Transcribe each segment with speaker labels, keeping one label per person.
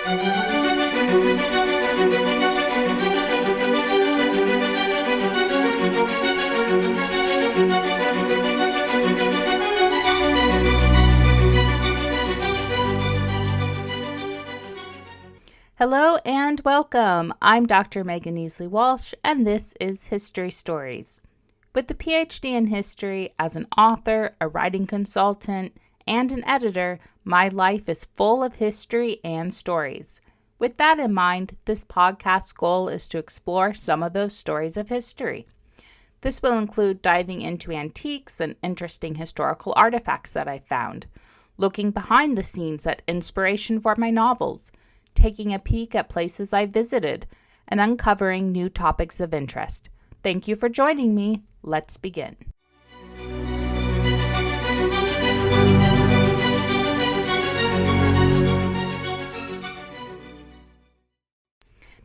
Speaker 1: Hello and welcome. I'm Dr. Megan Easley-Walsh, and this is History Stories. With a PhD in history, as an author, a writing consultant, and an editor, my life is full of history and stories. With that in mind, this podcast's goal is to explore some of those stories of history. This will include diving into antiques and interesting historical artifacts that I found, looking behind the scenes at inspiration for my novels, taking a peek at places I visited, and uncovering new topics of interest. Thank you for joining me. Let's begin.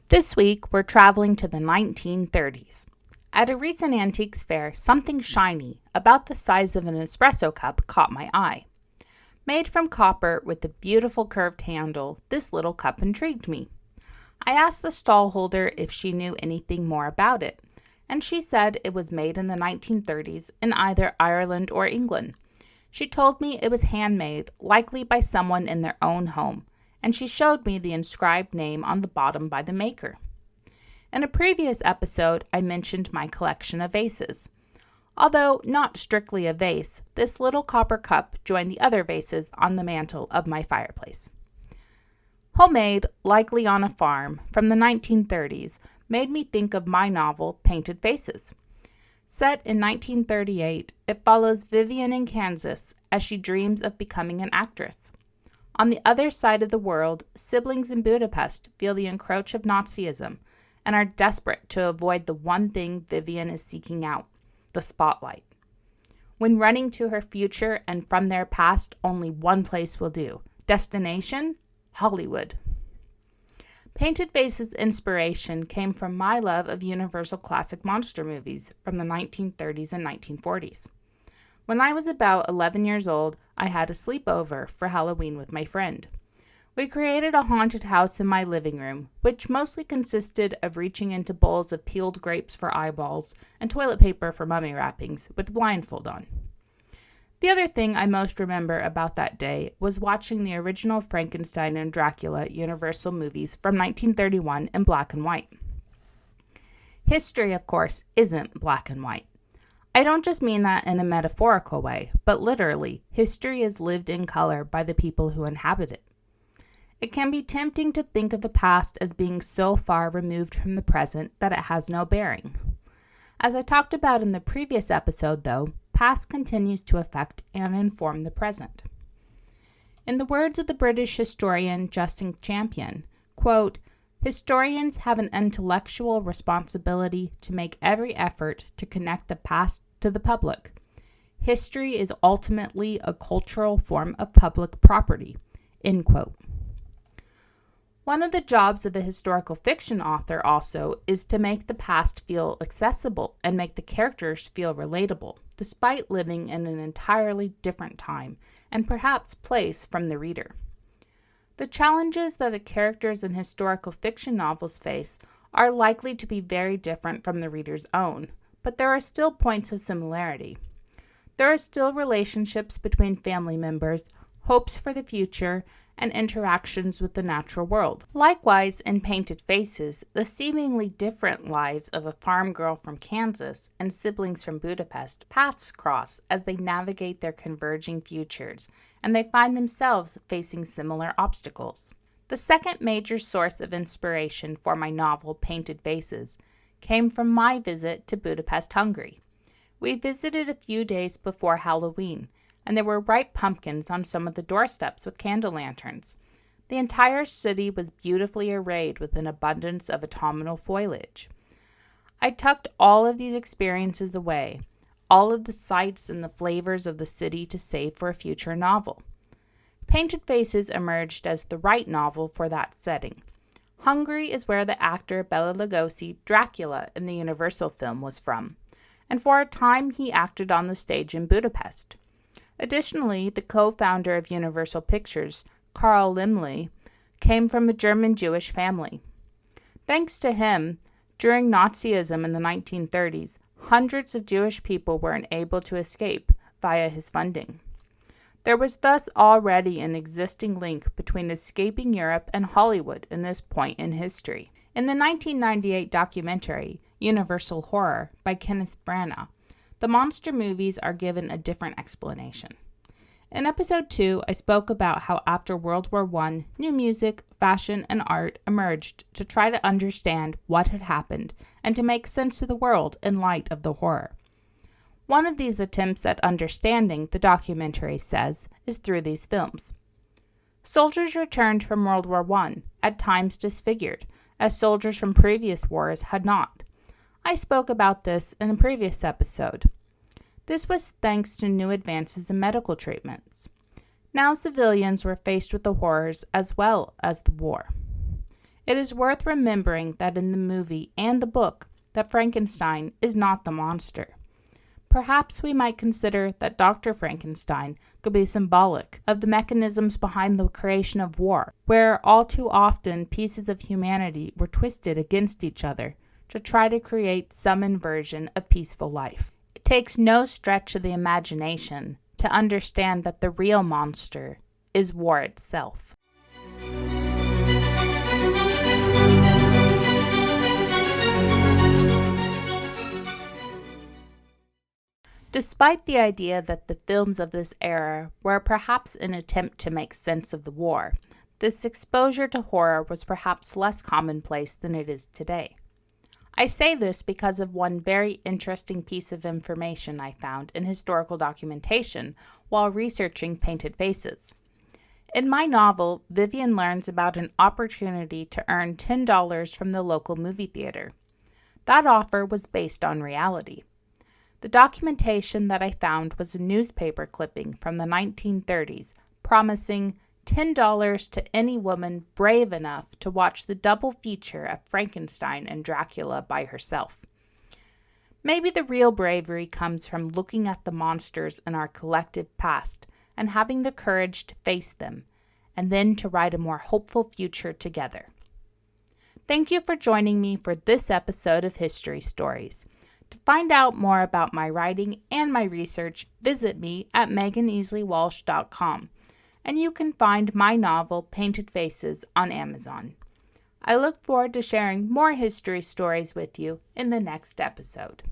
Speaker 1: This week, we're traveling to the 1930s. At a recent antiques fair, something shiny, about the size of an espresso cup, caught my eye. Made from copper with a beautiful curved handle, this little cup intrigued me. I asked the stallholder if she knew anything more about it, and she said it was made in the 1930s in either Ireland or England. She told me it was handmade, likely by someone in their own home, and she showed me the inscribed name on the bottom by the maker. In a previous episode, I mentioned my collection of vases. Although not strictly a vase, this little copper cup joined the other vases on the mantel of my fireplace. Homemade, likely on a farm, from the 1930s, made me think of my novel, Painted Faces. Set in 1938, it follows Vivian in Kansas as she dreams of becoming an actress. On the other side of the world, siblings in Budapest feel the encroach of Nazism and are desperate to avoid the one thing Vivian is seeking out: the spotlight. When running to her future and from their past, only one place will do. Destination? Hollywood. Painted Faces' inspiration came from my love of Universal classic monster movies from the 1930s and 1940s. When I was about 11 years old, I had a sleepover for Halloween with my friend. We created a haunted house in my living room, which mostly consisted of reaching into bowls of peeled grapes for eyeballs and toilet paper for mummy wrappings with the blindfold on. The other thing I most remember about that day was watching the original Frankenstein and Dracula Universal movies from 1931 in black and white. History, of course, isn't black and white. I don't just mean that in a metaphorical way, but literally, history is lived in color by the people who inhabit it. It can be tempting to think of the past as being so far removed from the present that it has no bearing. As I talked about in the previous episode, though, past continues to affect and inform the present. In the words of the British historian Justin Champion, quote, "Historians have an intellectual responsibility to make every effort to connect the past to the public. History is ultimately a cultural form of public property," end quote. One of the jobs of a historical fiction author also is to make the past feel accessible and make the characters feel relatable, despite living in an entirely different time and perhaps place from the reader. The challenges that the characters in historical fiction novels face are likely to be very different from the reader's own, but there are still points of similarity. There are still relationships between family members, hopes for the future, and interactions with the natural world. Likewise, in Painted Faces, the seemingly different lives of a farm girl from Kansas and siblings from Budapest paths cross as they navigate their converging futures, and they find themselves facing similar obstacles. The second major source of inspiration for my novel, Painted Faces, came from my visit to Budapest, Hungary. We visited a few days before Halloween, and there were ripe pumpkins on some of the doorsteps with candle lanterns. The entire city was beautifully arrayed with an abundance of autumnal foliage. I tucked all of these experiences away, all of the sights and the flavors of the city to save for a future novel. Painted Faces emerged as the right novel for that setting. Hungary is where the actor Bela Lugosi, Dracula, in the Universal film was from, and for a time he acted on the stage in Budapest. Additionally, the co-founder of Universal Pictures, Carl Laemmle, came from a German Jewish family. Thanks to him, during Nazism in the 1930s, hundreds of Jewish people were unable to escape via his funding. There was thus already an existing link between escaping Europe and Hollywood in this point in history. In the 1998 documentary, Universal Horror, by Kenneth Branagh, the monster movies are given a different explanation. In episode 2, I spoke about how after World War I, new music, fashion, and art emerged to try to understand what had happened and to make sense of the world in light of the horror. One of these attempts at understanding, the documentary says, is through these films. Soldiers returned from World War I, at times disfigured, as soldiers from previous wars had not. I spoke about this in a previous episode. This was thanks to new advances in medical treatments. Now civilians were faced with the horrors as well as the war. It is worth remembering that in the movie and the book that Frankenstein is not the monster. Perhaps we might consider that Dr. Frankenstein could be symbolic of the mechanisms behind the creation of war, where all too often pieces of humanity were twisted against each other to try to create some inversion of peaceful life. It takes no stretch of the imagination to understand that the real monster is war itself. Despite the idea that the films of this era were perhaps an attempt to make sense of the war, this exposure to horror was perhaps less commonplace than it is today. I say this because of one very interesting piece of information I found in historical documentation while researching Painted Faces. In my novel, Vivian learns about an opportunity to earn $10 from the local movie theater. That offer was based on reality. The documentation that I found was a newspaper clipping from the 1930s promising $10 to any woman brave enough to watch the double feature of Frankenstein and Dracula by herself. Maybe the real bravery comes from looking at the monsters in our collective past and having the courage to face them, and then to write a more hopeful future together. Thank you for joining me for this episode of History Stories. To find out more about my writing and my research, visit me at meganeasley-walsh.com. And you can find my novel, Painted Faces, on Amazon. I look forward to sharing more history stories with you in the next episode.